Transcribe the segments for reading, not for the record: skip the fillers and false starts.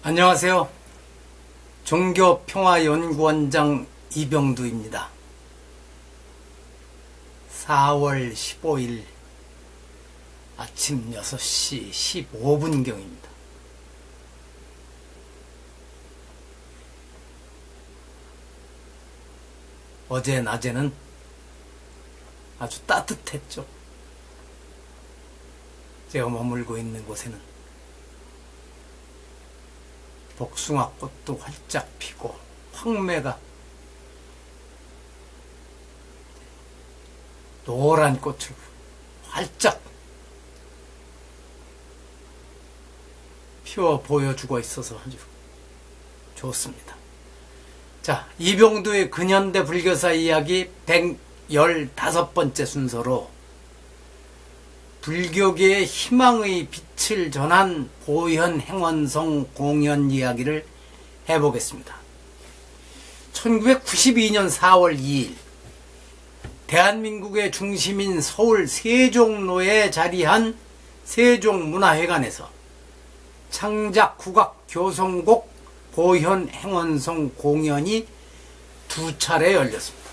안녕하세요. 종교평화연구원장 이병두입니다. 4월 15일 아침 6시 15분경입니다. 어제 낮에는 아주 따뜻했죠. 제가 머물고 있는 곳에는 복숭아꽃도 활짝 피고 황매가 노란 꽃을 활짝 피워 보여주고 있어서 아주 좋습니다. 자, 이병두의 근현대 불교사 이야기 115번째 순서로 불교계의 희망의 빛을 전한 보현 행원성 공연 이야기를 해보겠습니다. 1992년 4월 2일 대한민국의 중심인 서울 세종로에 자리한 세종문화회관에서 창작 국악 교성곡 보현 행원성 공연이 두 차례 열렸습니다.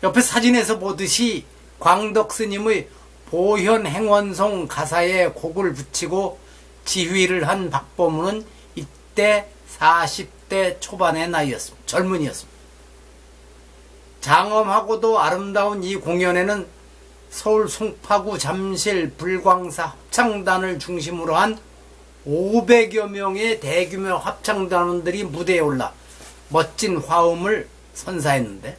옆에 사진에서 보듯이 광덕 스님의 보현 행원성 가사에 곡을 붙이고 지휘를 한 박보문은 이때 40대 초반의 나이였습니다. 젊은이였습니다. 장엄하고도 아름다운 이 공연에는 서울 송파구 잠실 불광사 합창단을 중심으로 한 500여 명의 대규모 합창단원들이 무대에 올라 멋진 화음을 선사했는데,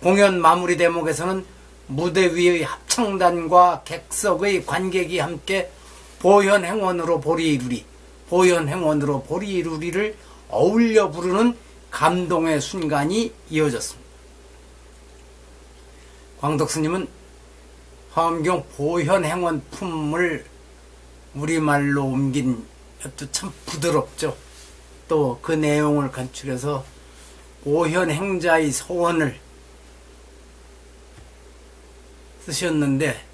공연 마무리 대목에서는 무대 위의 합창단과 객석의 관객이 함께 보현행원으로 보리이루리, 보현행원으로 보리이루리를 어울려 부르는 감동의 순간이 이어졌습니다. 광덕스님은 화엄경 보현행원 품을 우리말로 옮긴 것도 참 부드럽죠. 또 그 내용을 간추려서 보현행자의 소원을 쓰셨는데,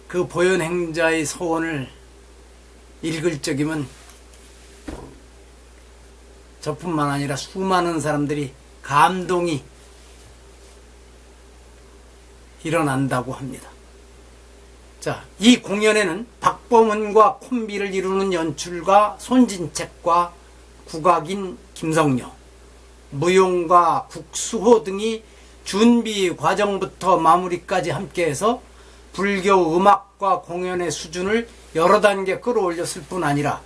그 보현행자의 소원을 읽을 적이면 저뿐만 아니라 수많은 사람들이 감동이 일어난다고 합니다. 자, 이 공연에는 박보문과 콤비를 이루는 연출가 손진책과 국악인 김성녀, 무용가 국수호 등이 준비 과정부터 마무리까지 함께해서 불교 음악과 공연의 수준을 여러 단계 끌어올렸을 뿐 아니라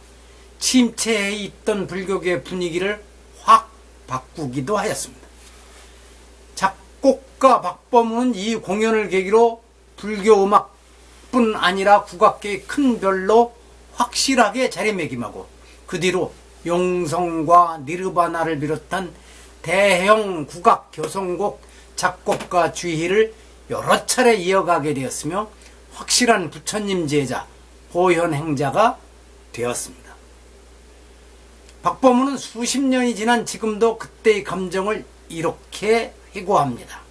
침체해 있던 불교계 분위기를 확 바꾸기도 하였습니다. 작곡가 박보문은 이 공연을 계기로 불교 음악뿐 아니라 국악계의 큰 별로 확실하게 자리매김하고, 그 뒤로 용성과 니르바나를 비롯한 대형 국악 교성곡 작곡가 주희를 여러 차례 이어가게 되었으며 확실한 부처님 제자, 보현행자가 되었습니다. 박보문은 수십 년이 지난 지금도 그때의 감정을 이렇게 회고합니다.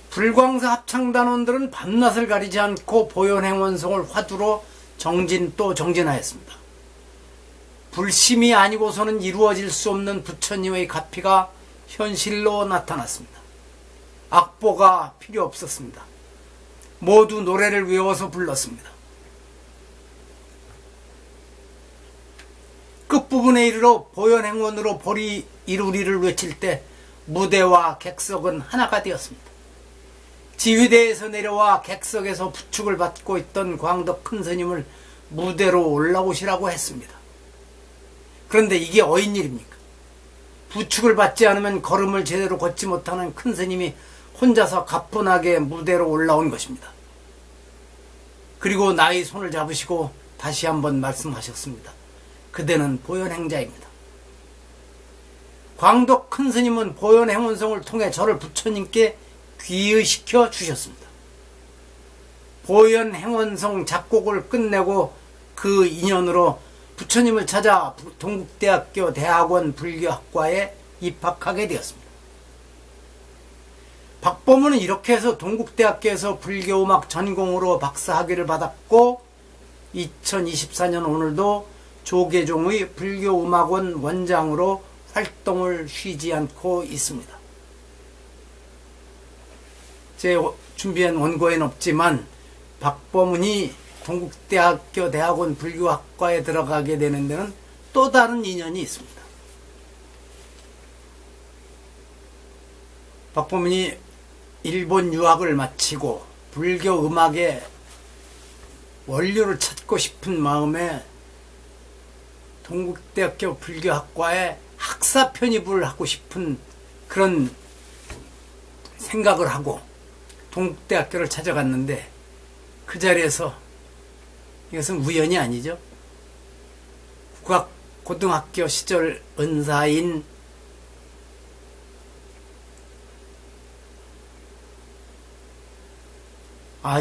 불광사 합창단원들은 밤낮을 가리지 않고 보현행원성을 화두로 정진 또 정진하였습니다. 불심이 아니고서는 이루어질 수 없는 부처님의 가피가 현실로 나타났습니다. 악보가 필요 없었습니다. 모두 노래를 외워서 불렀습니다. 끝부분에 이르러 보현행원으로 보리이루리를 외칠 때 무대와 객석은 하나가 되었습니다. 지휘대에서 내려와 객석에서 부축을 받고 있던 광덕 큰스님을 무대로 올라오시라고 했습니다. 그런데 이게 어인 일입니까? 부축을 받지 않으면 걸음을 제대로 걷지 못하는 큰 스님이 혼자서 가뿐하게 무대로 올라온 것입니다. 그리고 나의 손을 잡으시고 다시 한번 말씀하셨습니다. 그대는 보현행자입니다. 광덕 큰 스님은 보현행원성을 통해 저를 부처님께 귀의시켜 주셨습니다. 보현행원성 작곡을 끝내고 그 인연으로 부처님을 찾아 동국대학교 대학원 불교학과에 입학하게 되었습니다. 박보문은 이렇게 해서 동국대학교에서 불교음악 전공으로 박사학위를 받았고 2024년 오늘도 조계종의 불교음악원 원장으로 활동을 쉬지 않고 있습니다. 제 준비한 원고에는 없지만 박범은이 동국대학교 대학원 불교학과에 들어가게 되는 데는 또 다른 인연이 있습니다. 박범은이 일본 유학을 마치고 불교 음악의 원료를 찾고 싶은 마음에 동국대학교 불교학과에 학사 편입을 하고 싶은 그런 생각을 하고 동국대학교를 찾아갔는데 그 자리에서 이것은 우연이 아니죠. 국악고등학교 시절 은사인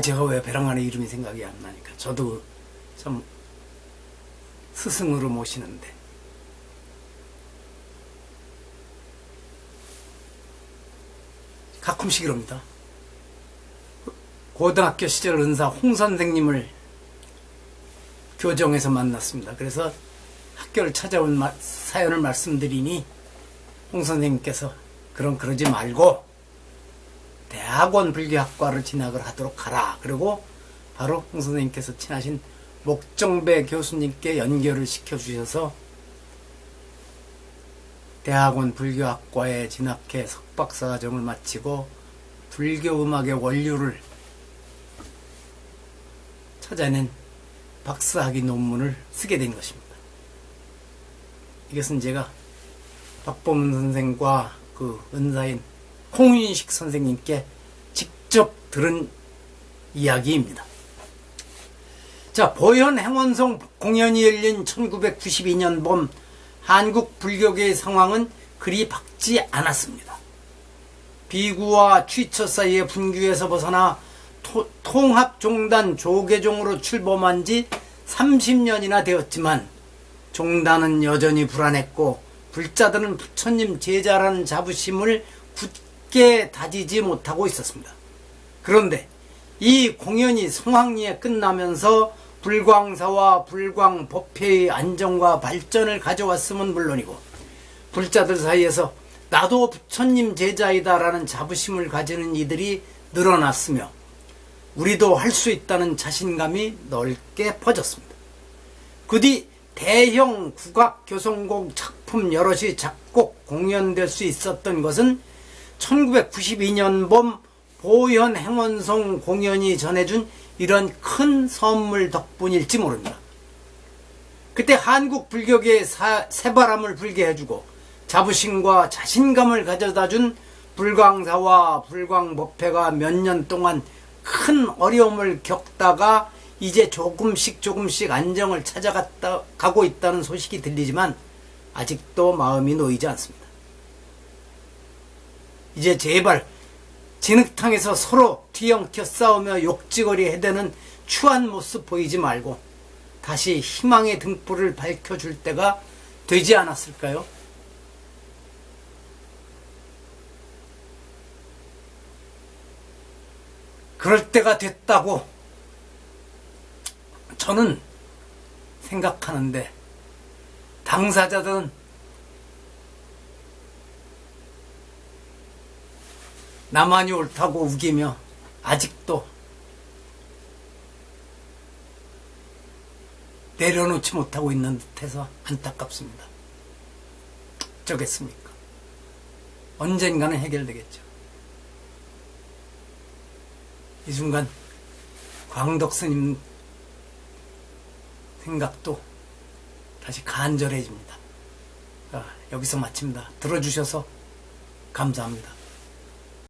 제가 왜 배랑간의 이름이 생각이 안 나니까 저도 참 스승으로 모시는데 가끔씩 이럽니다. 고등학교 시절 은사 홍 선생님을 교정에서 만났습니다. 그래서 학교를 찾아온 사연을 말씀드리니 홍 선생님께서 그러지 말고 대학원 불교학과를 진학을 하도록 하라. 그리고 바로 홍 선생님께서 친하신 목정배 교수님께 연결을 시켜주셔서 대학원 불교학과에 진학해 석박사과정을 마치고 불교음악의 원료를 찾아낸 박사학위 논문을 쓰게 된 것입니다. 이것은 제가 박범은 선생과 그 은사인 홍윤식 선생님께 직접 들은 이야기입니다. 자, 보현 행원송 공연이 열린 1992년 봄 한국 불교계의 상황은 그리 밝지 않았습니다. 비구와 취처 사이의 분규에서 벗어나 통합종단 조계종으로 출범한 지 30년이나 되었지만 종단은 여전히 불안했고 불자들은 부처님 제자라는 자부심을 굳게 다지지 못하고 있었습니다. 그런데 이 공연이 성황리에 끝나면서 불광사와 불광법회의 안정과 발전을 가져왔음은 물론이고 불자들 사이에서 나도 부처님 제자이다라는 자부심을 가지는 이들이 늘어났으며 우리도 할 수 있다는 자신감이 넓게 퍼졌습니다. 그 뒤 대형 국악 교성곡 작품 여럿이 작곡 공연될 수 있었던 것은 1992년 봄 보현 행원송 공연이 전해준 이런 큰 선물 덕분일지 모릅니다. 그때 한국 불교계에 새바람을 불게 해주고 자부심과 자신감을 가져다준 불광사와 불광법회가 몇 년 동안 큰 어려움을 겪다가 이제 조금씩 안정을 찾아가고 있다는 소식이 들리지만 아직도 마음이 놓이지 않습니다. 이제 제발 진흙탕에서 서로 뒤엉켜 싸우며 욕지거리 해대는 추한 모습 보이지 말고 다시 희망의 등불을 밝혀줄 때가 되지 않았을까요? 그럴 때가 됐다고 저는 생각하는데 당사자들은 나만이 옳다고 우기며 아직도 내려놓지 못하고 있는 듯해서 안타깝습니다. 어쩌겠습니까? 언젠가는 해결되겠죠. 이 순간 광덕 스님 생각도 다시 간절해집니다. 여기서 마칩니다. 들어주셔서 감사합니다.